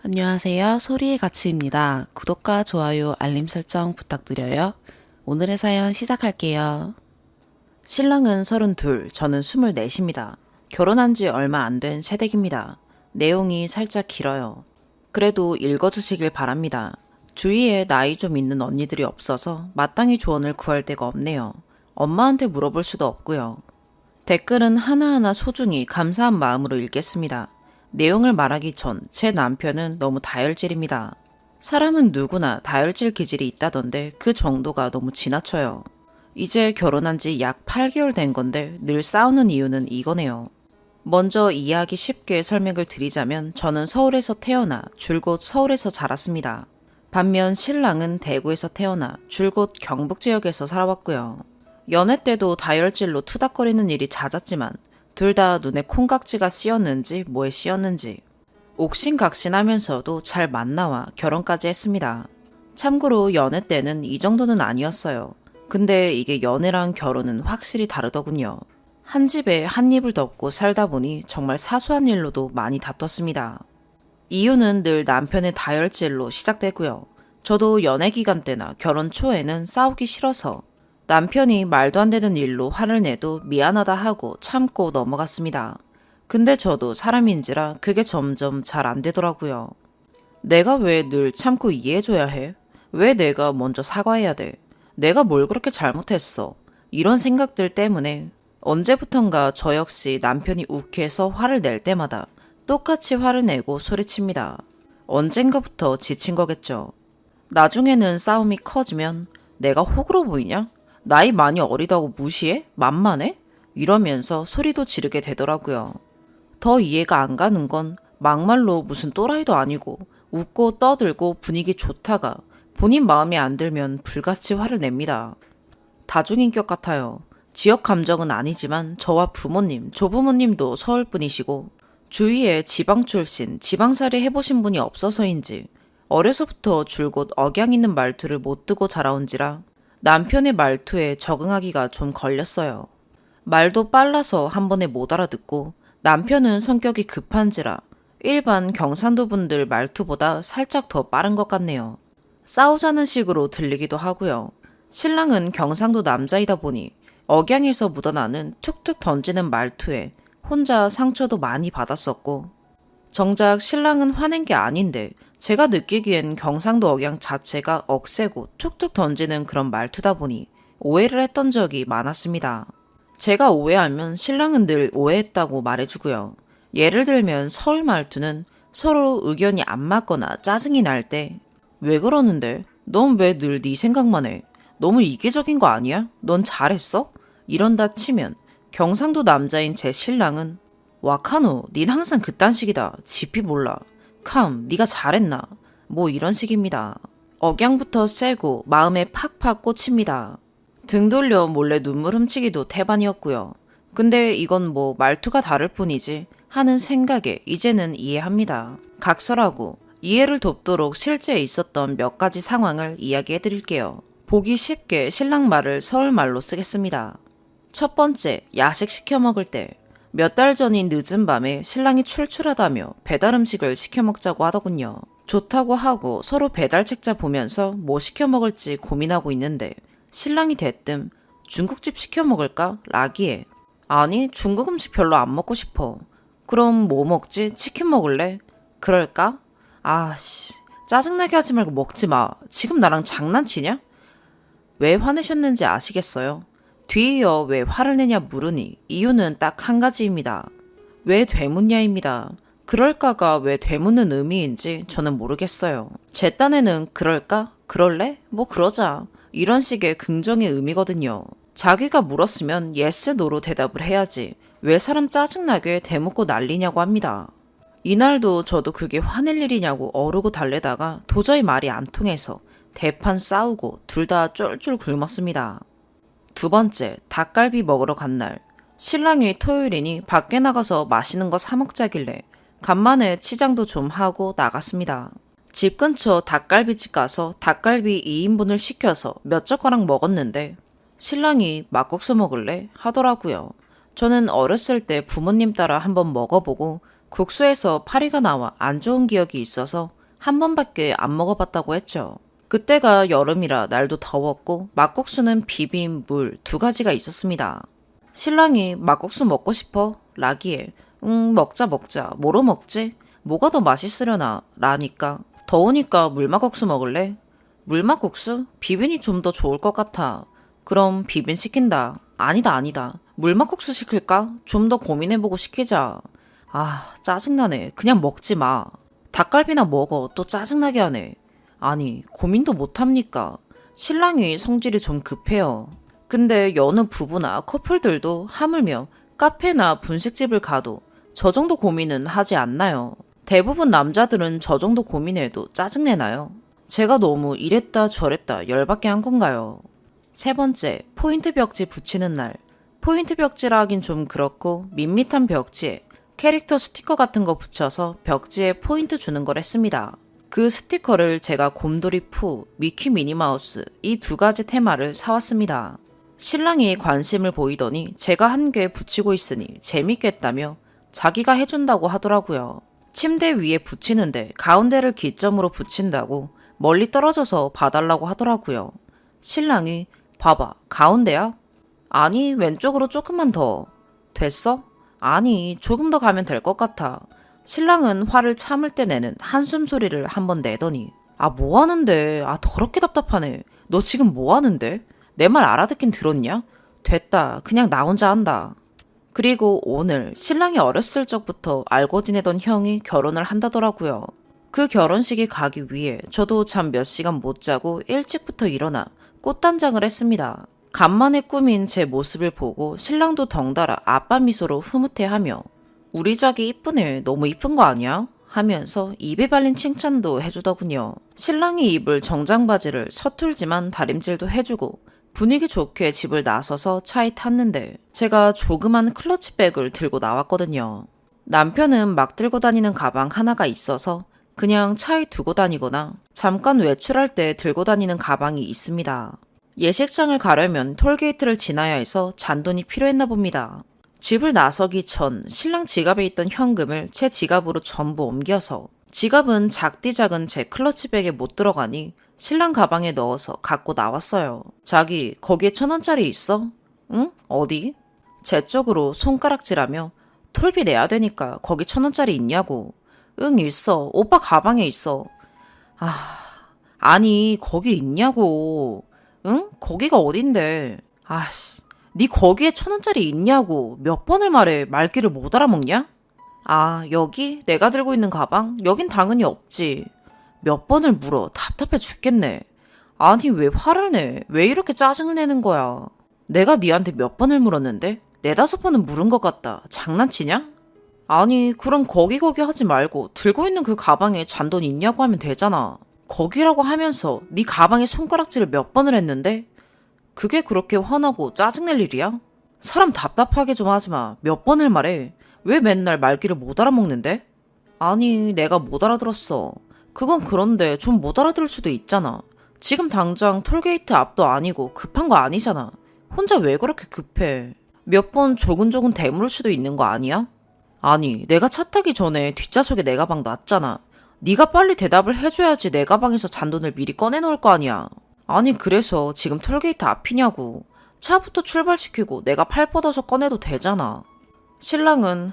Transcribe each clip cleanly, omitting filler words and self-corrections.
안녕하세요. 소리의 가치입니다. 구독과 좋아요, 알림 설정 부탁드려요. 오늘의 사연 시작할게요. 신랑은 32, 저는 24입니다. 결혼한 지 얼마 안 된 새댁입니다. 내용이 살짝 길어요. 그래도 읽어주시길 바랍니다. 주위에 나이 좀 있는 언니들이 없어서 마땅히 조언을 구할 데가 없네요. 엄마한테 물어볼 수도 없고요. 댓글은 하나하나 소중히 감사한 마음으로 읽겠습니다. 내용을 말하기 전 제 남편은 너무 다혈질입니다. 사람은 누구나 다혈질 기질이 있다던데 그 정도가 너무 지나쳐요. 이제 결혼한 지 약 8개월 된 건데 늘 싸우는 이유는 이거네요. 먼저 이해하기 쉽게 설명을 드리자면 저는 서울에서 태어나 줄곧 서울에서 자랐습니다. 반면 신랑은 대구에서 태어나 줄곧 경북 지역에서 살아왔고요. 연애 때도 다혈질로 투닥거리는 일이 잦았지만 둘 다 눈에 콩깍지가 씌었는지 뭐에 씌었는지 옥신각신하면서도 잘 만나와 결혼까지 했습니다. 참고로 연애 때는 이 정도는 아니었어요. 근데 이게 연애랑 결혼은 확실히 다르더군요. 한 집에 한 입을 덮고 살다 보니 정말 사소한 일로도 많이 다퉜습니다. 이유는 늘 남편의 다혈질로 시작되고요. 저도 연애 기간 때나 결혼 초에는 싸우기 싫어서 남편이 말도 안 되는 일로 화를 내도 미안하다 하고 참고 넘어갔습니다. 근데 저도 사람인지라 그게 점점 잘 안 되더라고요. 내가 왜 늘 참고 이해해줘야 해? 왜 내가 먼저 사과해야 돼? 내가 뭘 그렇게 잘못했어? 이런 생각들 때문에 언제부턴가 저 역시 남편이 욱해서 화를 낼 때마다 똑같이 화를 내고 소리칩니다. 언젠가부터 지친 거겠죠. 나중에는 싸움이 커지면 내가 호구로 보이냐? 나이 많이 어리다고 무시해? 만만해? 이러면서 소리도 지르게 되더라고요. 더 이해가 안 가는 건 막말로 무슨 또라이도 아니고 웃고 떠들고 분위기 좋다가 본인 마음에 안 들면 불같이 화를 냅니다. 다중인격 같아요. 지역 감정은 아니지만 저와 부모님, 조부모님도 서울 분이시고 주위에 지방 출신, 지방살이 해보신 분이 없어서인지 어려서부터 줄곧 억양 있는 말투를 못 듣고 자라온지라 남편의 말투에 적응하기가 좀 걸렸어요. 말도 빨라서 한 번에 못 알아듣고 남편은 성격이 급한지라 일반 경상도 분들 말투보다 살짝 더 빠른 것 같네요. 싸우자는 식으로 들리기도 하고요. 신랑은 경상도 남자이다 보니 억양에서 묻어나는 툭툭 던지는 말투에 혼자 상처도 많이 받았었고 정작 신랑은 화낸 게 아닌데 제가 느끼기엔 경상도 억양 자체가 억세고 툭툭 던지는 그런 말투다 보니 오해를 했던 적이 많았습니다. 제가 오해하면 신랑은 늘 오해했다고 말해주고요. 예를 들면 서울 말투는 서로 의견이 안 맞거나 짜증이 날 때 왜 그러는데? 넌 왜 늘 네 생각만 해? 너무 이기적인 거 아니야? 넌 잘했어? 이런다 치면 경상도 남자인 제 신랑은 와카노, 닌 항상 그딴 식이다. 지피 몰라. 캄, 네가 잘했나? 뭐 이런 식입니다. 억양부터 세고 마음에 팍팍 꽂힙니다. 등 돌려 몰래 눈물 훔치기도 태반이었고요. 근데 이건 뭐 말투가 다를 뿐이지 하는 생각에 이제는 이해합니다. 각설하고 이해를 돕도록 실제 있었던 몇 가지 상황을 이야기해 드릴게요. 보기 쉽게 신랑 말을 서울말로 쓰겠습니다. 첫 번째, 야식 시켜 먹을 때. 몇 달 전인 늦은 밤에 신랑이 출출하다며 배달 음식을 시켜 먹자고 하더군요. 좋다고 하고 서로 배달 책자 보면서 뭐 시켜 먹을지 고민하고 있는데 신랑이 대뜸 중국집 시켜 먹을까? 라기에 아니 중국 음식 별로 안 먹고 싶어. 그럼 뭐 먹지? 치킨 먹을래? 그럴까? 아씨 짜증나게 하지 말고 먹지 마. 지금 나랑 장난치냐? 왜 화내셨는지 아시겠어요? 뒤이어 왜 화를 내냐 물으니 이유는 딱 한 가지입니다. 왜 되묻냐입니다. 그럴까가 왜 되묻는 의미인지 저는 모르겠어요. 제 딴에는 그럴까? 그럴래? 뭐 그러자. 이런 식의 긍정의 의미거든요. 자기가 물었으면 yes, no로 대답을 해야지. 왜 사람 짜증나게 대묻고 난리냐고 합니다. 이날도 저도 그게 화낼 일이냐고 어르고 달래다가 도저히 말이 안 통해서 대판 싸우고 둘 다 쫄쫄 굶었습니다. 두 번째, 닭갈비 먹으러 간 날. 신랑이 토요일이니 밖에 나가서 맛있는 거 사 먹자길래 간만에 치장도 좀 하고 나갔습니다. 집 근처 닭갈비집 가서 닭갈비 2인분을 시켜서 몇 젓가락 먹었는데 신랑이 막국수 먹을래? 하더라고요. 저는 어렸을 때 부모님 따라 한번 먹어보고 국수에서 파리가 나와 안 좋은 기억이 있어서 한 번밖에 안 먹어봤다고 했죠. 그때가 여름이라 날도 더웠고 막국수는 비빔, 물 두 가지가 있었습니다. 신랑이 막국수 먹고 싶어? 라기에 먹자 먹자. 뭐로 먹지? 뭐가 더 맛있으려나? 라니까 더우니까 물막국수 먹을래? 물막국수? 비빔이 좀 더 좋을 것 같아. 그럼 비빔 시킨다. 아니다. 물막국수 시킬까? 좀 더 고민해보고 시키자. 아, 짜증나네. 그냥 먹지 마. 닭갈비나 먹어. 또 짜증나게 하네. 아니, 고민도 못합니까? 신랑이 성질이 좀 급해요. 근데 여느 부부나 커플들도 하물며 카페나 분식집을 가도 저 정도 고민은 하지 않나요? 대부분 남자들은 저 정도 고민해도 짜증내나요? 제가 너무 이랬다 저랬다 열받게 한 건가요? 세 번째, 포인트 벽지 붙이는 날. 포인트 벽지라 하긴 좀 그렇고 밋밋한 벽지에 캐릭터 스티커 같은 거 붙여서 벽지에 포인트 주는 걸 했습니다. 그 스티커를 제가 곰돌이 푸, 미키 미니마우스 이 두 가지 테마를 사왔습니다. 신랑이 관심을 보이더니 제가 한 개 붙이고 있으니 재밌겠다며 자기가 해준다고 하더라고요. 침대 위에 붙이는데 가운데를 기점으로 붙인다고 멀리 떨어져서 봐달라고 하더라고요. 신랑이 봐봐, 가운데야? 아니, 왼쪽으로 조금만 더. 됐어? 아니, 조금 더 가면 될 것 같아. 신랑은 화를 참을 때 내는 한숨 소리를 한번 내더니 아, 뭐 하는데? 아, 더럽게 답답하네. 너 지금 뭐 하는데? 내 말 알아듣긴 들었냐? 됐다. 그냥 나 혼자 한다. 그리고 오늘 신랑이 어렸을 적부터 알고 지내던 형이 결혼을 한다더라고요. 그 결혼식에 가기 위해 저도 잠 몇 시간 못 자고 일찍부터 일어나 꽃단장을 했습니다. 간만에 꾸민 제 모습을 보고 신랑도 덩달아 아빠 미소로 흐뭇해하며 우리 자기 이쁘네. 너무 이쁜 거 아니야? 하면서 입에 발린 칭찬도 해주더군요. 신랑이 입을 정장 바지를 서툴지만 다림질도 해주고 분위기 좋게 집을 나서서 차에 탔는데 제가 조그만 클러치백을 들고 나왔거든요. 남편은 막 들고 다니는 가방 하나가 있어서 그냥 차에 두고 다니거나 잠깐 외출할 때 들고 다니는 가방이 있습니다. 예식장을 가려면 톨게이트를 지나야 해서 잔돈이 필요했나 봅니다. 집을 나서기 전 신랑 지갑에 있던 현금을 제 지갑으로 전부 옮겨서 지갑은 작디 작은 제 클러치백에 못 들어가니 신랑 가방에 넣어서 갖고 나왔어요. 자기, 거기에 1,000원짜리 있어? 응? 어디? 제 쪽으로 손가락질하며 톨비 내야 되니까 거기 1,000원짜리 있냐고. 응, 있어. 오빠 가방에 있어. 아니, 거기 있냐고. 응? 거기가 어딘데. 아씨, 네 거기에 1,000원짜리 있냐고. 몇 번을 말해. 말귀를 못 알아먹냐? 아, 여기? 내가 들고 있는 가방? 여긴 당연히 없지. 몇 번을 물어. 답답해 죽겠네. 아니, 왜 화를 내? 왜 이렇게 짜증을 내는 거야? 내가 니한테 몇 번을 물었는데? 4-5번은 물은 것 같다. 장난치냐? 아니, 그럼 거기 하지 말고 들고 있는 그 가방에 잔돈 있냐고 하면 되잖아. 거기라고 하면서 네 가방에 손가락질을 몇 번을 했는데? 그게 그렇게 화나고 짜증낼 일이야? 사람 답답하게 좀 하지 마. 몇 번을 말해. 왜 맨날 말귀를 못 알아먹는데? 아니, 내가 못 알아들었어. 그건 그런데 좀 못 알아들을 수도 있잖아. 지금 당장 톨게이트 앞도 아니고 급한 거 아니잖아. 혼자 왜 그렇게 급해? 몇 번 조근조근 대물을 수도 있는 거 아니야? 아니, 내가 차 타기 전에 뒷좌석에 내 가방 놨잖아. 네가 빨리 대답을 해줘야지 내 가방에서 잔돈을 미리 꺼내놓을 거 아니야. 아니, 그래서 지금 톨게이트 앞이냐고. 차부터 출발시키고 내가 팔 뻗어서 꺼내도 되잖아. 신랑은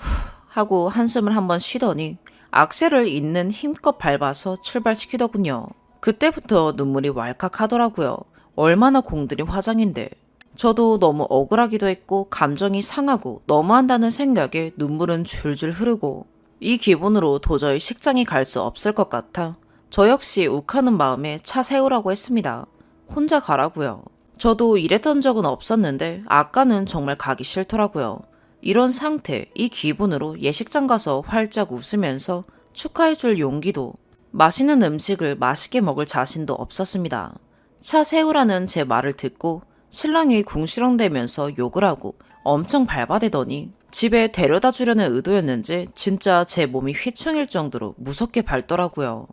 하고 한숨을 한번 쉬더니 악셀을 있는 힘껏 밟아서 출발시키더군요. 그때부터 눈물이 왈칵 하더라고요. 얼마나 공들인 화장인데. 저도 너무 억울하기도 했고 감정이 상하고 너무한다는 생각에 눈물은 줄줄 흐르고 이 기분으로 도저히 식장에 갈 수 없을 것 같아 저 역시 욱하는 마음에 차 세우라고 했습니다. 혼자 가라고요. 저도 이랬던 적은 없었는데 아까는 정말 가기 싫더라고요. 이런 상태, 이 기분으로 예식장 가서 활짝 웃으면서 축하해줄 용기도 맛있는 음식을 맛있게 먹을 자신도 없었습니다. 차 세우라는 제 말을 듣고 신랑이 궁시렁대면서 욕을 하고 엄청 밟아대더니 집에 데려다 주려는 의도였는지 진짜 제 몸이 휘청일 정도로 무섭게 밟더라고요.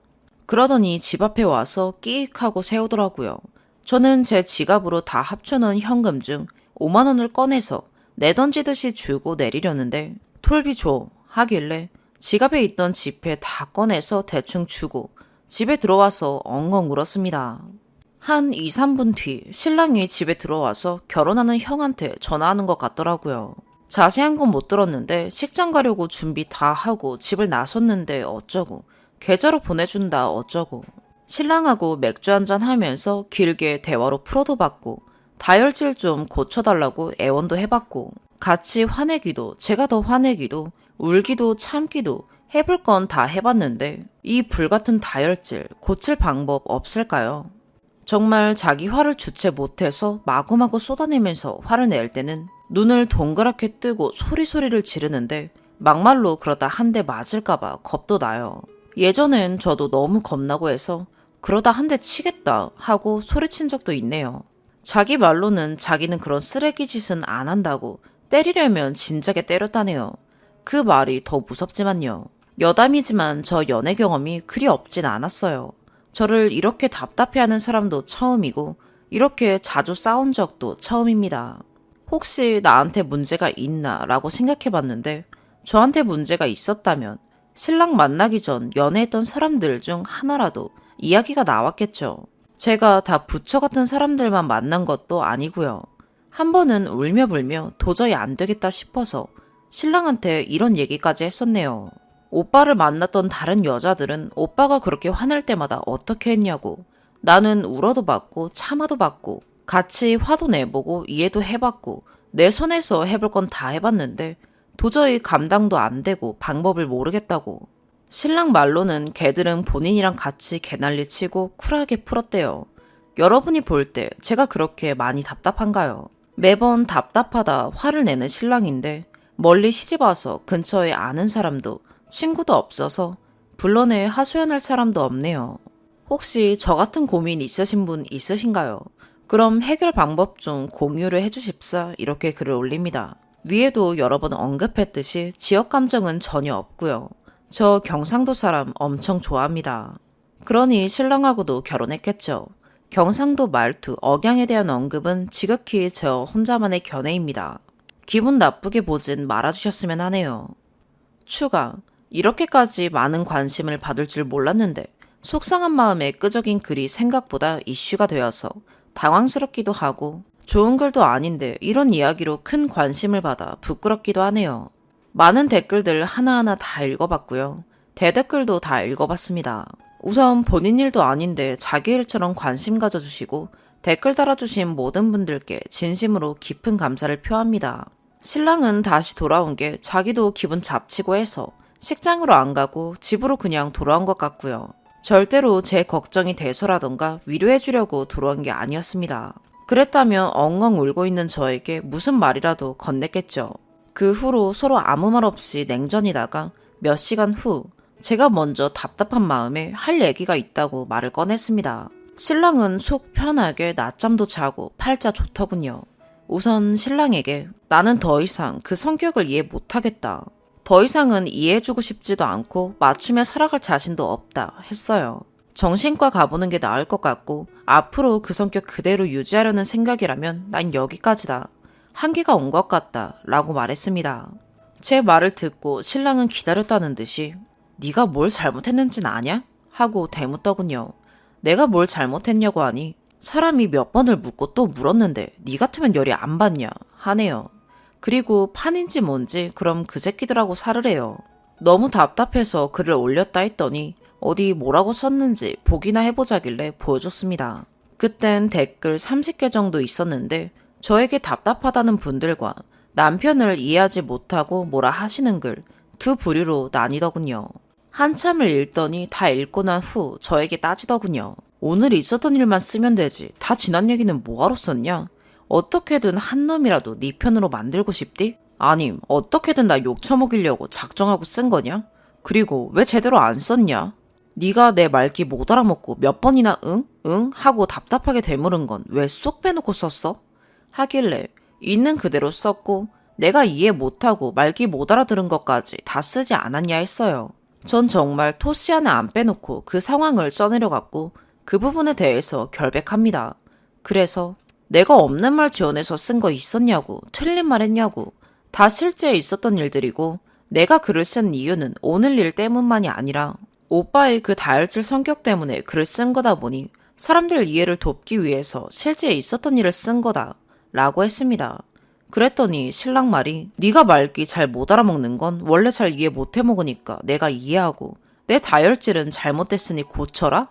그러더니 집 앞에 와서 끼익 하고 세우더라고요. 저는 제 지갑으로 다 합쳐놓은 현금 중 5만 원을 꺼내서 내던지듯이 주고 내리려는데 톨비 줘 하길래 지갑에 있던 지폐 다 꺼내서 대충 주고 집에 들어와서 엉엉 울었습니다. 한 2, 3분 뒤 신랑이 집에 들어와서 결혼하는 형한테 전화하는 것 같더라고요. 자세한 건 못 들었는데 식장 가려고 준비 다 하고 집을 나섰는데 어쩌고 계좌로 보내준다 어쩌고 신랑하고 맥주 한잔 하면서 길게 대화로 풀어도 받고 다혈질 좀 고쳐달라고 애원도 해봤고 같이 화내기도 제가 더 화내기도 울기도 참기도 해볼 건 다 해봤는데 이 불같은 다혈질 고칠 방법 없을까요? 정말 자기 화를 주체 못해서 마구마구 쏟아내면서 화를 낼 때는 눈을 동그랗게 뜨고 소리소리를 지르는데 막말로 그러다 한 대 맞을까봐 겁도 나요. 예전엔 저도 너무 겁나고 해서 그러다 한 대 치겠다 하고 소리친 적도 있네요. 자기 말로는 자기는 그런 쓰레기 짓은 안 한다고 때리려면 진작에 때렸다네요. 그 말이 더 무섭지만요. 여담이지만 저 연애 경험이 그리 없진 않았어요. 저를 이렇게 답답해하는 사람도 처음이고 이렇게 자주 싸운 적도 처음입니다. 혹시 나한테 문제가 있나 라고 생각해봤는데 저한테 문제가 있었다면 신랑 만나기 전 연애했던 사람들 중 하나라도 이야기가 나왔겠죠. 제가 다 부처 같은 사람들만 만난 것도 아니고요. 한 번은 울며 불며 도저히 안 되겠다 싶어서 신랑한테 이런 얘기까지 했었네요. 오빠를 만났던 다른 여자들은 오빠가 그렇게 화낼 때마다 어떻게 했냐고. 나는 울어도 받고 참아도 받고 같이 화도 내보고 이해도 해봤고 내 손에서 해볼 건 다 해봤는데 도저히 감당도 안 되고 방법을 모르겠다고. 신랑 말로는 걔들은 본인이랑 같이 개난리 치고 쿨하게 풀었대요. 여러분이 볼 때 제가 그렇게 많이 답답한가요? 매번 답답하다 화를 내는 신랑인데 멀리 시집와서 근처에 아는 사람도 친구도 없어서 불러내 하소연할 사람도 없네요. 혹시 저 같은 고민 있으신 분 있으신가요? 그럼 해결 방법 좀 공유를 해주십사 이렇게 글을 올립니다. 위에도 여러 번 언급했듯이 지역 감정은 전혀 없고요. 저 경상도 사람 엄청 좋아합니다. 그러니 신랑하고도 결혼했겠죠. 경상도 말투, 억양에 대한 언급은 지극히 저 혼자만의 견해입니다. 기분 나쁘게 보진 말아주셨으면 하네요. 추가, 이렇게까지 많은 관심을 받을 줄 몰랐는데 속상한 마음에 끄적인 글이 생각보다 이슈가 되어서 당황스럽기도 하고 좋은 글도 아닌데 이런 이야기로 큰 관심을 받아 부끄럽기도 하네요. 많은 댓글들 하나하나 다 읽어봤고요. 대댓글도 다 읽어봤습니다. 우선 본인 일도 아닌데 자기 일처럼 관심 가져주시고 댓글 달아주신 모든 분들께 진심으로 깊은 감사를 표합니다. 신랑은 다시 돌아온 게 자기도 기분 잡치고 해서 식장으로 안 가고 집으로 그냥 돌아온 것 같고요. 절대로 제 걱정이 돼서라던가 위로해주려고 들어온 게 아니었습니다. 그랬다면 엉엉 울고 있는 저에게 무슨 말이라도 건넸겠죠. 그 후로 서로 아무 말 없이 냉전이다가 몇 시간 후 제가 먼저 답답한 마음에 할 얘기가 있다고 말을 꺼냈습니다. 신랑은 속 편하게 낮잠도 자고 팔자 좋더군요. 우선 신랑에게 나는 더 이상 그 성격을 이해 못하겠다. 더 이상은 이해해주고 싶지도 않고 맞추며 살아갈 자신도 없다 했어요. 정신과 가보는 게 나을 것 같고 앞으로 그 성격 그대로 유지하려는 생각이라면 난 여기까지다. 한계가 온 것 같다 라고 말했습니다. 제 말을 듣고 신랑은 기다렸다는 듯이 네가 뭘 잘못했는진 아냐? 하고 대묻더군요. 내가 뭘 잘못했냐고 하니 사람이 몇 번을 묻고 또 물었는데 네 같으면 열이 안 받냐 하네요. 그리고 판인지 뭔지 그럼 그 새끼들하고 살으래요. 너무 답답해서 글을 올렸다 했더니 어디 뭐라고 썼는지 보기나 해보자길래 보여줬습니다. 그땐 댓글 30개 정도 있었는데 저에게 답답하다는 분들과 남편을 이해하지 못하고 뭐라 하시는 글 두 부류로 나뉘더군요. 한참을 읽더니 다 읽고 난 후 저에게 따지더군요. 오늘 있었던 일만 쓰면 되지 다 지난 얘기는 뭐하러 썼냐? 어떻게든 한 놈이라도 네 편으로 만들고 싶디? 아님 어떻게든 나 욕 처먹이려고 작정하고 쓴 거냐? 그리고 왜 제대로 안 썼냐? 네가 내 말귀 못 알아먹고 몇 번이나 응? 응? 하고 답답하게 되물은 건 왜 쏙 빼놓고 썼어? 하길래 있는 그대로 썼고 내가 이해 못하고 말귀 못 알아들은 것까지 다 쓰지 않았냐 했어요. 전 정말 토시 하나 안 빼놓고 그 상황을 써내려갔고 그 부분에 대해서 결백합니다. 그래서 내가 없는 말 지어내서 쓴 거 있었냐고 틀린 말 했냐고 다 실제 있었던 일들이고 내가 글을 쓴 이유는 오늘 일 때문만이 아니라 오빠의 그 다혈질 성격 때문에 글을 쓴 거다 보니 사람들 이해를 돕기 위해서 실제 있었던 일을 쓴 거다 라고 했습니다. 그랬더니 신랑 말이 네가 말귀 잘 못 알아먹는 건 원래 잘 이해 못 해먹으니까 내가 이해하고 내 다혈질은 잘못됐으니 고쳐라?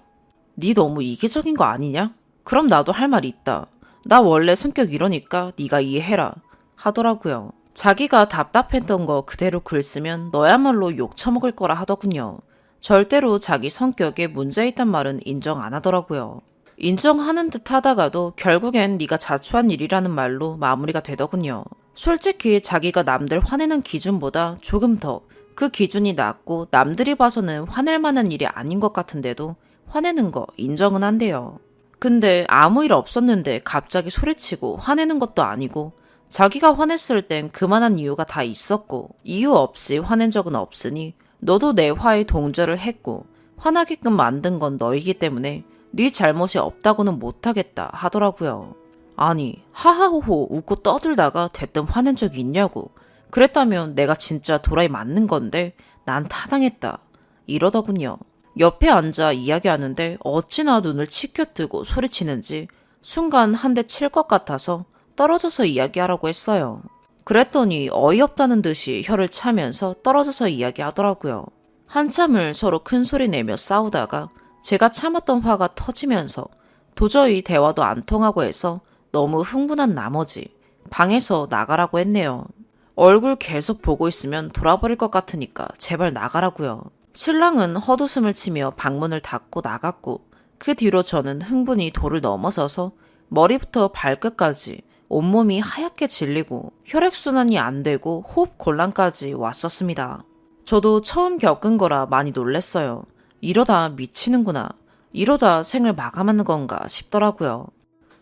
네 너무 이기적인 거 아니냐? 그럼 나도 할 말 있다. 나 원래 성격 이러니까 네가 이해해라 하더라고요. 자기가 답답했던 거 그대로 글 쓰면 너야말로 욕 처먹을 거라 하더군요. 절대로 자기 성격에 문제 있단 말은 인정 안 하더라고요. 인정하는 듯 하다가도 결국엔 네가 자초한 일이라는 말로 마무리가 되더군요. 솔직히 자기가 남들 화내는 기준보다 조금 더 그 기준이 낮고 남들이 봐서는 화낼 만한 일이 아닌 것 같은데도 화내는 거 인정은 한대요. 근데 아무 일 없었는데 갑자기 소리치고 화내는 것도 아니고 자기가 화냈을 땐 그만한 이유가 다 있었고 이유 없이 화낸 적은 없으니 너도 내 화에 동조를 했고 화나게끔 만든 건 너이기 때문에 네 잘못이 없다고는 못하겠다 하더라고요. 아니 하하호호 웃고 떠들다가 대뜸 화낸 적이 있냐고. 그랬다면 내가 진짜 도라이 맞는 건데 난 타당했다 이러더군요. 옆에 앉아 이야기하는데 어찌나 눈을 치켜뜨고 소리치는지 순간 한 대 칠 것 같아서 떨어져서 이야기하라고 했어요. 그랬더니 어이없다는 듯이 혀를 차면서 떨어져서 이야기하더라고요. 한참을 서로 큰 소리 내며 싸우다가 제가 참았던 화가 터지면서 도저히 대화도 안 통하고 해서 너무 흥분한 나머지 방에서 나가라고 했네요. 얼굴 계속 보고 있으면 돌아버릴 것 같으니까 제발 나가라고요. 신랑은 헛웃음을 치며 방문을 닫고 나갔고 그 뒤로 저는 흥분이 도를 넘어서서 머리부터 발끝까지 온몸이 하얗게 질리고 혈액순환이 안 되고 호흡 곤란까지 왔었습니다. 저도 처음 겪은 거라 많이 놀랬어요. 이러다 미치는구나. 이러다 생을 마감하는 건가 싶더라고요.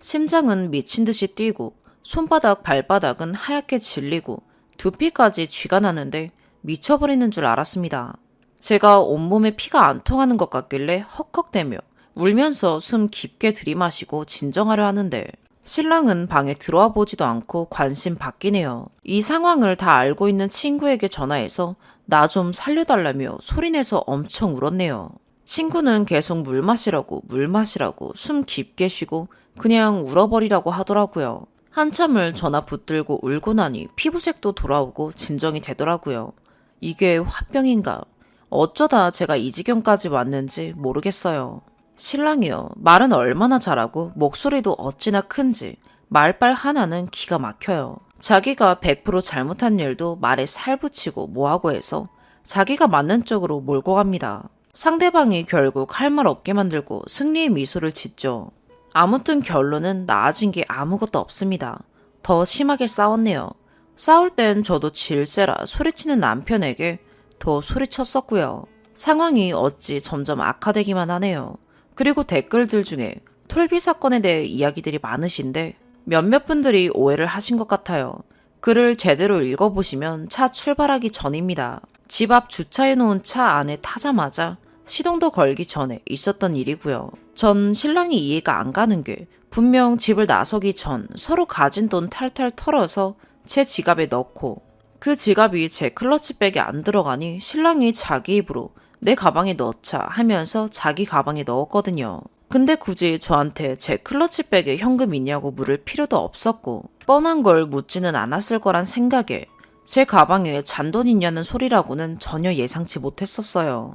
심장은 미친 듯이 뛰고 손바닥 발바닥은 하얗게 질리고 두피까지 쥐가 나는데 미쳐버리는 줄 알았습니다. 제가 온몸에 피가 안 통하는 것 같길래 헉헉대며 울면서 숨 깊게 들이마시고 진정하려 하는데 신랑은 방에 들어와 보지도 않고 관심 바뀌네요. 이 상황을 다 알고 있는 친구에게 전화해서 나 좀 살려달라며 소리내서 엄청 울었네요. 친구는 계속 물 마시라고 숨 깊게 쉬고 그냥 울어버리라고 하더라고요. 한참을 전화 붙들고 울고 나니 피부색도 돌아오고 진정이 되더라고요. 이게 화병인가? 어쩌다 제가 이 지경까지 왔는지 모르겠어요. 신랑이요. 말은 얼마나 잘하고 목소리도 어찌나 큰지 말빨 하나는 기가 막혀요. 자기가 100% 잘못한 일도 말에 살 붙이고 뭐하고 해서 자기가 맞는 쪽으로 몰고 갑니다. 상대방이 결국 할 말 없게 만들고 승리의 미소를 짓죠. 아무튼 결론은 나아진 게 아무것도 없습니다. 더 심하게 싸웠네요. 싸울 땐 저도 질세라 소리치는 남편에게 더 소리쳤었고요. 상황이 어찌 점점 악화되기만 하네요. 그리고 댓글들 중에 톨비 사건에 대해 이야기들이 많으신데 몇몇 분들이 오해를 하신 것 같아요. 글을 제대로 읽어보시면 차 출발하기 전입니다. 집 앞 주차해놓은 차 안에 타자마자 시동도 걸기 전에 있었던 일이고요. 전 신랑이 이해가 안 가는 게 분명 집을 나서기 전 서로 가진 돈 탈탈 털어서 제 지갑에 넣고 그 지갑이 제 클러치백에 안 들어가니 신랑이 자기 입으로 내 가방에 넣자 하면서 자기 가방에 넣었거든요. 근데 굳이 저한테 제 클러치백에 현금 있냐고 물을 필요도 없었고 뻔한 걸 묻지는 않았을 거란 생각에 제 가방에 잔돈 있냐는 소리라고는 전혀 예상치 못했었어요.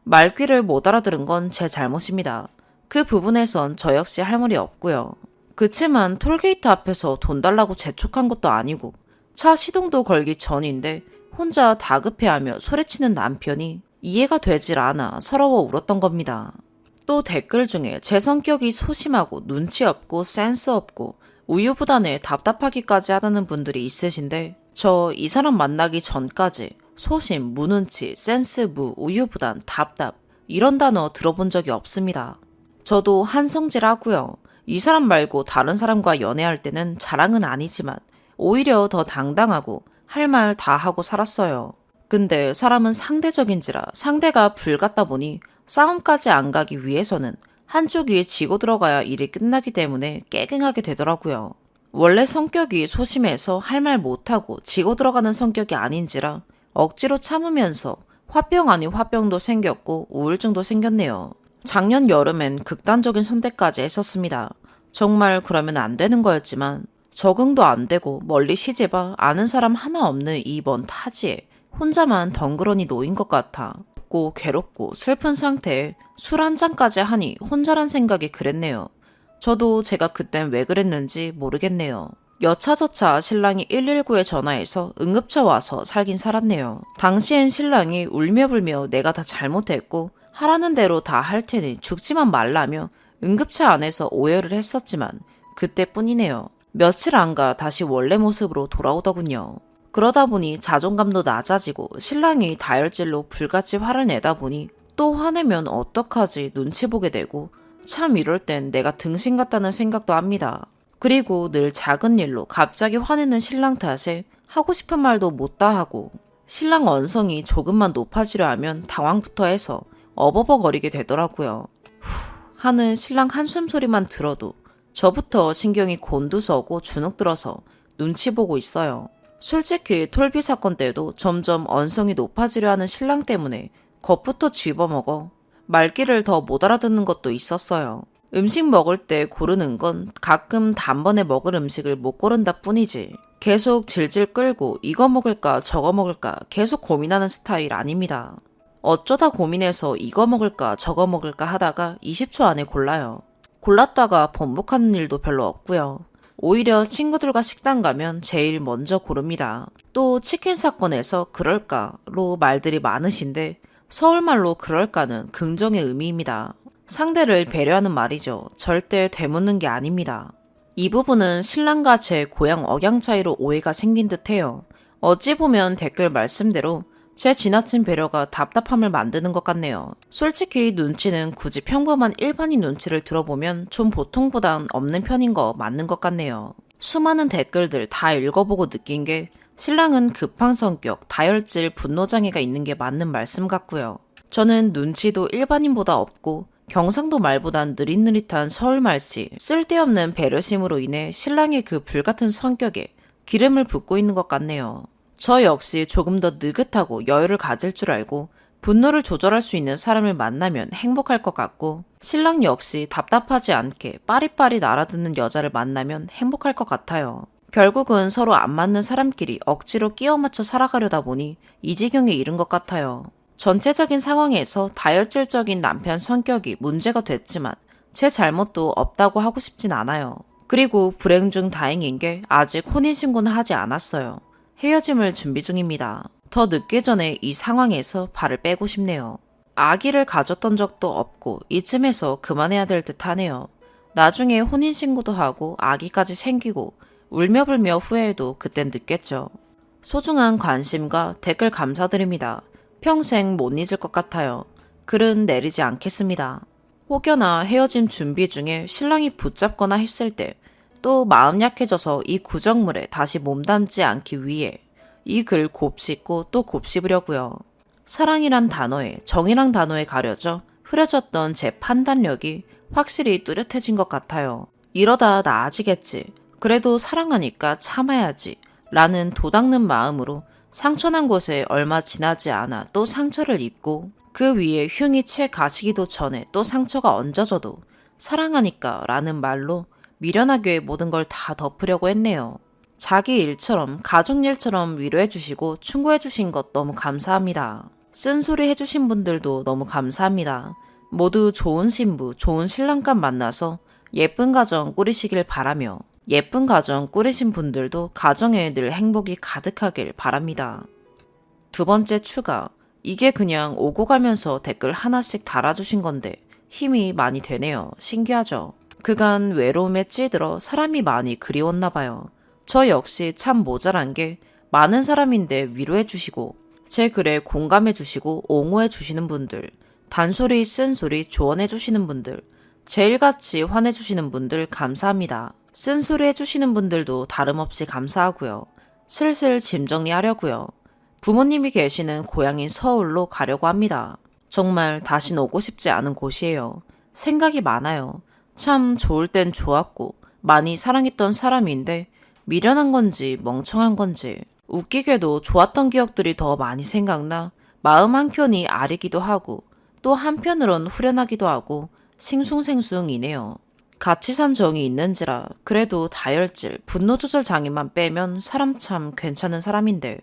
말귀를 못 알아들은 건 제 잘못입니다. 그 부분에선 저 역시 할 말이 없고요. 그치만 톨게이트 앞에서 돈 달라고 재촉한 것도 아니고 차 시동도 걸기 전인데 혼자 다급해하며 소리치는 남편이 이해가 되질 않아 서러워 울었던 겁니다. 또 댓글 중에 제 성격이 소심하고 눈치 없고 센스 없고 우유부단해 답답하기까지 하다는 분들이 있으신데 저 이 사람 만나기 전까지 소심, 무눈치, 센스 무, 우유부단, 답답 이런 단어 들어본 적이 없습니다. 저도 한성질하고요. 이 사람 말고 다른 사람과 연애할 때는 자랑은 아니지만 오히려 더 당당하고 할 말 다 하고 살았어요. 근데 사람은 상대적인지라 상대가 불 같다 보니 싸움까지 안 가기 위해서는 한쪽이 지고 들어가야 일이 끝나기 때문에 깨갱하게 되더라고요. 원래 성격이 소심해서 할 말 못하고 지고 들어가는 성격이 아닌지라 억지로 참으면서 화병 아닌 화병도 생겼고 우울증도 생겼네요. 작년 여름엔 극단적인 선택까지 했었습니다. 정말 그러면 안 되는 거였지만 적응도 안 되고 멀리 시집와 아는 사람 하나 없는 이 먼 타지에 혼자만 덩그러니 놓인 것 같아 괴롭고 슬픈 상태에 술 한 잔까지 하니 혼자란 생각이 그랬네요. 저도 제가 그땐 왜 그랬는지 모르겠네요. 여차저차 신랑이 119에 전화해서 응급차 와서 살긴 살았네요. 당시엔 신랑이 울며불며 내가 다 잘못했고 하라는 대로 다 할 테니 죽지만 말라며 응급차 안에서 오열을 했었지만 그때뿐이네요. 며칠 안 가 다시 원래 모습으로 돌아오더군요. 그러다 보니 자존감도 낮아지고 신랑이 다혈질로 불같이 화를 내다 보니 또 화내면 어떡하지 눈치 보게 되고 참 이럴 땐 내가 등신 같다는 생각도 합니다. 그리고 늘 작은 일로 갑자기 화내는 신랑 탓에 하고 싶은 말도 못다 하고 신랑 언성이 조금만 높아지려 하면 당황부터 해서 어버버거리게 되더라고요. 하는 신랑 한숨 소리만 들어도 저부터 신경이 곤두서고 주눅 들어서 눈치 보고 있어요. 솔직히 톨비 사건 때도 점점 언성이 높아지려 하는 신랑 때문에 겁부터 집어먹어 말귀를 더 못 알아듣는 것도 있었어요. 음식 먹을 때 고르는 건 가끔 단번에 먹을 음식을 못 고른다 뿐이지 계속 질질 끌고 이거 먹을까 저거 먹을까 계속 고민하는 스타일 아닙니다. 어쩌다 고민해서 이거 먹을까 저거 먹을까 하다가 20초 안에 골라요. 골랐다가 번복하는 일도 별로 없고요. 오히려 친구들과 식당 가면 제일 먼저 고릅니다. 또 치킨 사건에서 그럴까로 말들이 많으신데 서울말로 그럴까는 긍정의 의미입니다. 상대를 배려하는 말이죠. 절대 되묻는 게 아닙니다. 이 부분은 신랑과 제 고향 억양 차이로 오해가 생긴 듯해요. 어찌 보면 댓글 말씀대로 제 지나친 배려가 답답함을 만드는 것 같네요. 솔직히 눈치는 굳이 평범한 일반인 눈치를 들어보면 좀 보통보단 없는 편인 거 맞는 것 같네요. 수많은 댓글들 다 읽어보고 느낀 게 신랑은 급한 성격, 다혈질, 분노장애가 있는 게 맞는 말씀 같고요. 저는 눈치도 일반인보다 없고 경상도 말보단 느릿느릿한 서울 말씨, 쓸데없는 배려심으로 인해 신랑의 그 불같은 성격에 기름을 붓고 있는 것 같네요. 저 역시 조금 더 느긋하고 여유를 가질 줄 알고 분노를 조절할 수 있는 사람을 만나면 행복할 것 같고 신랑 역시 답답하지 않게 빠릿빠릿 알아듣는 여자를 만나면 행복할 것 같아요. 결국은 서로 안 맞는 사람끼리 억지로 끼워 맞춰 살아가려다 보니 이 지경에 이른 것 같아요. 전체적인 상황에서 다혈질적인 남편 성격이 문제가 됐지만 제 잘못도 없다고 하고 싶진 않아요. 그리고 불행 중 다행인 게 아직 혼인신고는 하지 않았어요. 헤어짐을 준비 중입니다. 더 늦기 전에 이 상황에서 발을 빼고 싶네요. 아기를 가졌던 적도 없고 이쯤에서 그만해야 될 듯 하네요. 나중에 혼인신고도 하고 아기까지 생기고 울며불며 후회해도 그땐 늦겠죠. 소중한 관심과 댓글 감사드립니다. 평생 못 잊을 것 같아요. 글은 내리지 않겠습니다. 혹여나 헤어짐 준비 중에 신랑이 붙잡거나 했을 때 또 마음 약해져서 이 구정물에 다시 몸담지 않기 위해 이 글 곱씹고 또 곱씹으려고요. 사랑이란 단어에 정이란 단어에 가려져 흐려졌던 제 판단력이 확실히 뚜렷해진 것 같아요. 이러다 나아지겠지. 그래도 사랑하니까 참아야지. 라는 도닦는 마음으로 상처난 곳에 얼마 지나지 않아 또 상처를 입고 그 위에 흉이 채 가시기도 전에 또 상처가 얹어져도 사랑하니까 라는 말로 미련하게 모든 걸 다 덮으려고 했네요. 자기 일처럼 가족 일처럼 위로해 주시고 충고해 주신 것 너무 감사합니다. 쓴소리 해주신 분들도 너무 감사합니다. 모두 좋은 신부, 좋은 신랑감 만나서 예쁜 가정 꾸리시길 바라며 예쁜 가정 꾸리신 분들도 가정에 늘 행복이 가득하길 바랍니다. 두 번째 추가. 이게 그냥 오고 가면서 댓글 하나씩 달아주신 건데 힘이 많이 되네요. 신기하죠? 그간 외로움에 찌들어 사람이 많이 그리웠나 봐요. 저 역시 참 모자란 게 많은 사람인데 위로해 주시고 제 글에 공감해 주시고 옹호해 주시는 분들, 단소리 쓴소리 조언해 주시는 분들, 제일같이 화내 주시는 분들 감사합니다. 쓴소리 해주시는 분들도 다름없이 감사하고요. 슬슬 짐 정리하려고요. 부모님이 계시는 고향인 서울로 가려고 합니다. 정말 다신 오고 싶지 않은 곳이에요. 생각이 많아요. 참 좋을 땐 좋았고 많이 사랑했던 사람인데 미련한 건지 멍청한 건지 웃기게도 좋았던 기억들이 더 많이 생각나 마음 한켠이 아리기도 하고 또 한편으론 후련하기도 하고 싱숭생숭이네요. 같이 산 정이 있는지라 그래도 다혈질, 분노 조절 장애만 빼면 사람 참 괜찮은 사람인데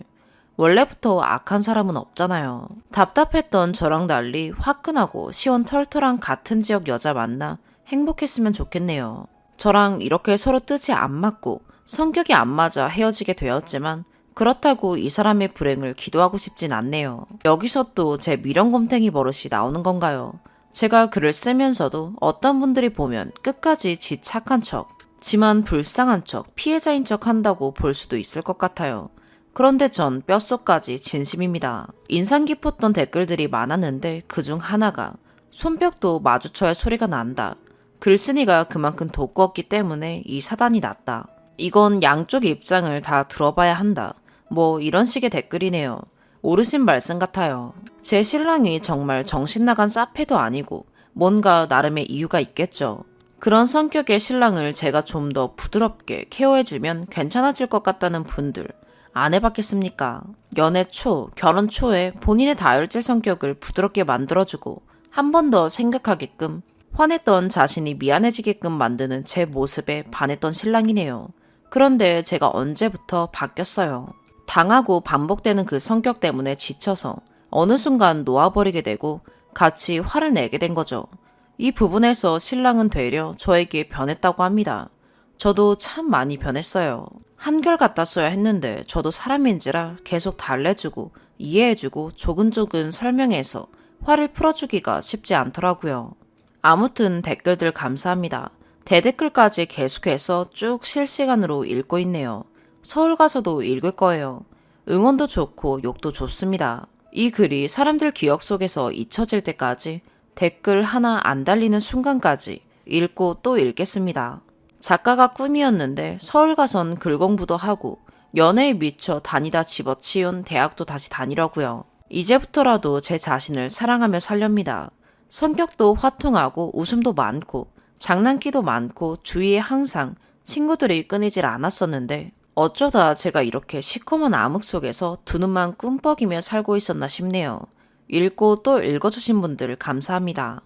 원래부터 악한 사람은 없잖아요. 답답했던 저랑 달리 화끈하고 시원털털한 같은 지역 여자 만나 행복했으면 좋겠네요. 저랑 이렇게 서로 뜻이 안 맞고 성격이 안 맞아 헤어지게 되었지만 그렇다고 이 사람의 불행을 기도하고 싶진 않네요. 여기서 또 제 미련곰탱이 버릇이 나오는 건가요? 제가 글을 쓰면서도 어떤 분들이 보면 끝까지 지 착한 척, 지만 불쌍한 척, 피해자인 척 한다고 볼 수도 있을 것 같아요. 그런데 전 뼛속까지 진심입니다. 인상 깊었던 댓글들이 많았는데 그중 하나가 손뼉도 마주쳐야 소리가 난다. 글쓴이가 그만큼 도구었기 때문에 이 사단이 났다. 이건 양쪽 입장을 다 들어봐야 한다. 뭐 이런 식의 댓글이네요. 오르신 말씀 같아요. 제 신랑이 정말 정신 나간 싸패도 아니고 뭔가 나름의 이유가 있겠죠. 그런 성격의 신랑을 제가 좀 더 부드럽게 케어해주면 괜찮아질 것 같다는 분들 안 해봤겠습니까? 연애 초, 결혼 초에 본인의 다혈질 성격을 부드럽게 만들어주고 한 번 더 생각하게끔 화냈던 자신이 미안해지게끔 만드는 제 모습에 반했던 신랑이네요. 그런데 제가 언제부터 바뀌었어요. 당하고 반복되는 그 성격 때문에 지쳐서 어느 순간 놓아버리게 되고 같이 화를 내게 된 거죠. 이 부분에서 신랑은 되려 저에게 변했다고 합니다. 저도 참 많이 변했어요. 한결같았어야 했는데 저도 사람인지라 계속 달래주고 이해해주고 조근조근 설명해서 화를 풀어주기가 쉽지 않더라고요. 아무튼 댓글들 감사합니다. 대댓글까지 계속해서 쭉 실시간으로 읽고 있네요. 서울 가서도 읽을 거예요. 응원도 좋고 욕도 좋습니다. 이 글이 사람들 기억 속에서 잊혀질 때까지 댓글 하나 안 달리는 순간까지 읽고 또 읽겠습니다. 작가가 꿈이었는데 서울 가선 글 공부도 하고 연애에 미쳐 다니다 집어치운 대학도 다시 다니려고요. 이제부터라도 제 자신을 사랑하며 살렵니다. 성격도 화통하고 웃음도 많고 장난기도 많고 주위에 항상 친구들이 끊이질 않았었는데 어쩌다 제가 이렇게 시커먼 암흑 속에서 두 눈만 꿈뻑이며 살고 있었나 싶네요. 읽고 또 읽어주신 분들 감사합니다.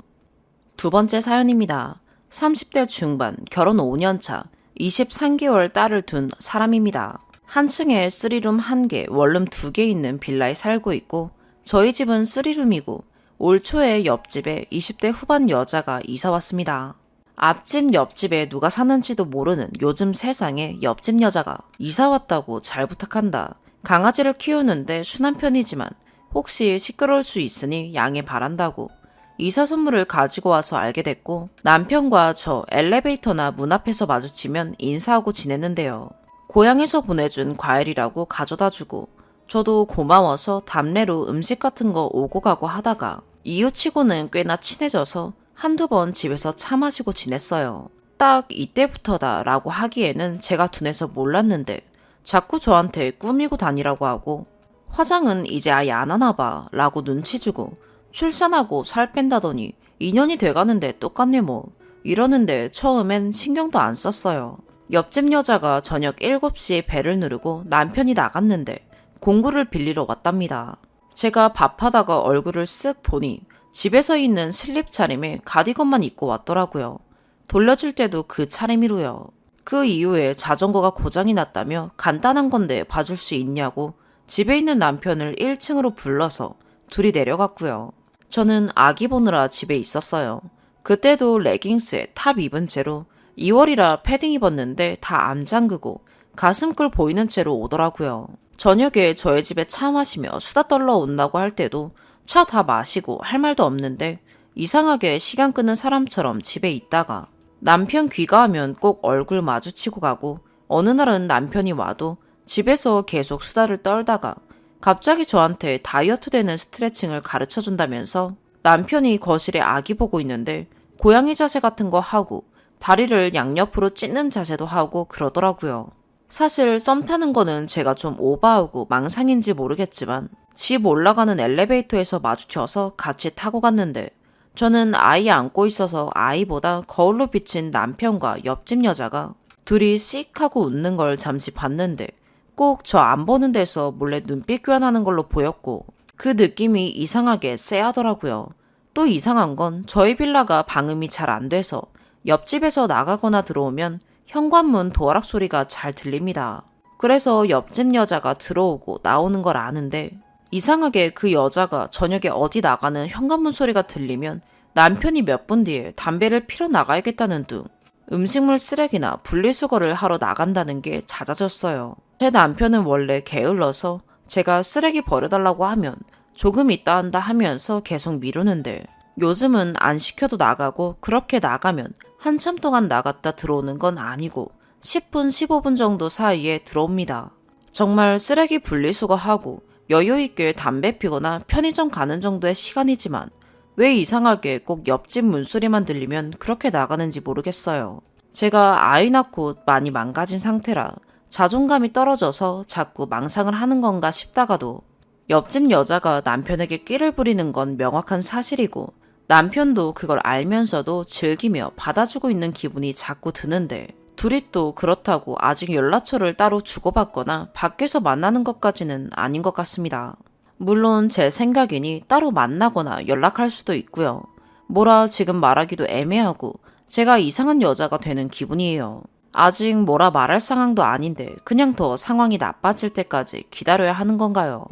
두 번째 사연입니다. 30대 중반, 결혼 5년 차, 23개월 딸을 둔 사람입니다. 한 층에 3룸 1개, 원룸 2개 있는 빌라에 살고 있고 저희 집은 3룸이고 올 초에 옆집에 20대 후반 여자가 이사 왔습니다. 앞집 옆집에 누가 사는지도 모르는 요즘 세상에 옆집 여자가 이사 왔다고 잘 부탁한다. 강아지를 키우는데 순한 편이지만 혹시 시끄러울 수 있으니 양해 바란다고 이사 선물을 가지고 와서 알게 됐고 남편과 저 엘리베이터나 문 앞에서 마주치면 인사하고 지냈는데요. 고향에서 보내준 과일이라고 가져다주고 저도 고마워서 답례로 음식 같은 거 오고 가고 하다가 이웃치고는 꽤나 친해져서 한두 번 집에서 차 마시고 지냈어요. 딱 이때부터다 라고 하기에는 제가 둔해서 몰랐는데 자꾸 저한테 꾸미고 다니라고 하고 화장은 이제 아예 안 하나 봐 라고 눈치 주고 출산하고 살 뺀다더니 2년이 돼가는데 똑같네 뭐 이러는데 처음엔 신경도 안 썼어요. 옆집 여자가 저녁 7시에 벨을 누르고 남편이 나갔는데 공구를 빌리러 왔답니다. 제가 밥하다가 얼굴을 쓱 보니 집에서 있는 슬립 차림에 가디건만 입고 왔더라고요. 돌려줄 때도 그 차림이로요. 그 이후에 자전거가 고장이 났다며 간단한 건데 봐줄 수 있냐고 집에 있는 남편을 1층으로 불러서 둘이 내려갔고요. 저는 아기 보느라 집에 있었어요. 그때도 레깅스에 탑 입은 채로 2월이라 패딩 입었는데 다 안 잠그고 가슴꿀 보이는 채로 오더라고요. 저녁에 저희 집에 차 마시며 수다 떨러 온다고 할 때도 차 다 마시고 할 말도 없는데 이상하게 시간 끄는 사람처럼 집에 있다가 남편 귀가하면 꼭 얼굴 마주치고 가고 어느 날은 남편이 와도 집에서 계속 수다를 떨다가 갑자기 저한테 다이어트 되는 스트레칭을 가르쳐 준다면서 남편이 거실에 아기 보고 있는데 고양이 자세 같은 거 하고 다리를 양옆으로 찢는 자세도 하고 그러더라고요. 사실 썸 타는 거는 제가 좀 오버하고 망상인지 모르겠지만 집 올라가는 엘리베이터에서 마주쳐서 같이 타고 갔는데 저는 아이 안고 있어서 아이보다 거울로 비친 남편과 옆집 여자가 둘이 씩 하고 웃는 걸 잠시 봤는데 꼭 저 안 보는 데서 몰래 눈빛 교환하는 걸로 보였고 그 느낌이 이상하게 쎄하더라고요. 또 이상한 건 저희 빌라가 방음이 잘 안 돼서 옆집에서 나가거나 들어오면 현관문 도어락 소리가 잘 들립니다. 그래서 옆집 여자가 들어오고 나오는 걸 아는데 이상하게 그 여자가 저녁에 어디 나가는 현관문 소리가 들리면 남편이 몇 분 뒤에 담배를 피러 나가야겠다는 둥 음식물 쓰레기나 분리수거를 하러 나간다는 게 잦아졌어요. 제 남편은 원래 게을러서 제가 쓰레기 버려달라고 하면 조금 있다 한다 하면서 계속 미루는데 요즘은 안 시켜도 나가고 그렇게 나가면 한참 동안 나갔다 들어오는 건 아니고 10분, 15분 정도 사이에 들어옵니다. 정말 쓰레기 분리수거하고 여유있게 담배 피거나 편의점 가는 정도의 시간이지만 왜 이상하게 꼭 옆집 문소리만 들리면 그렇게 나가는지 모르겠어요. 제가 아이 낳고 많이 망가진 상태라 자존감이 떨어져서 자꾸 망상을 하는 건가 싶다가도 옆집 여자가 남편에게 끼를 부리는 건 명확한 사실이고 남편도 그걸 알면서도 즐기며 받아주고 있는 기분이 자꾸 드는데 둘이 또 그렇다고 아직 연락처를 따로 주고받거나 밖에서 만나는 것까지는 아닌 것 같습니다. 물론 제 생각이니 따로 만나거나 연락할 수도 있고요. 뭐라 지금 말하기도 애매하고 제가 이상한 여자가 되는 기분이에요. 아직 뭐라 말할 상황도 아닌데 그냥 더 상황이 나빠질 때까지 기다려야 하는 건가요?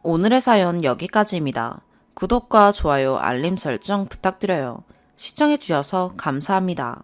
오늘의 사연 여기까지입니다. 구독과 좋아요, 알림 설정 부탁드려요. 시청해주셔서 감사합니다.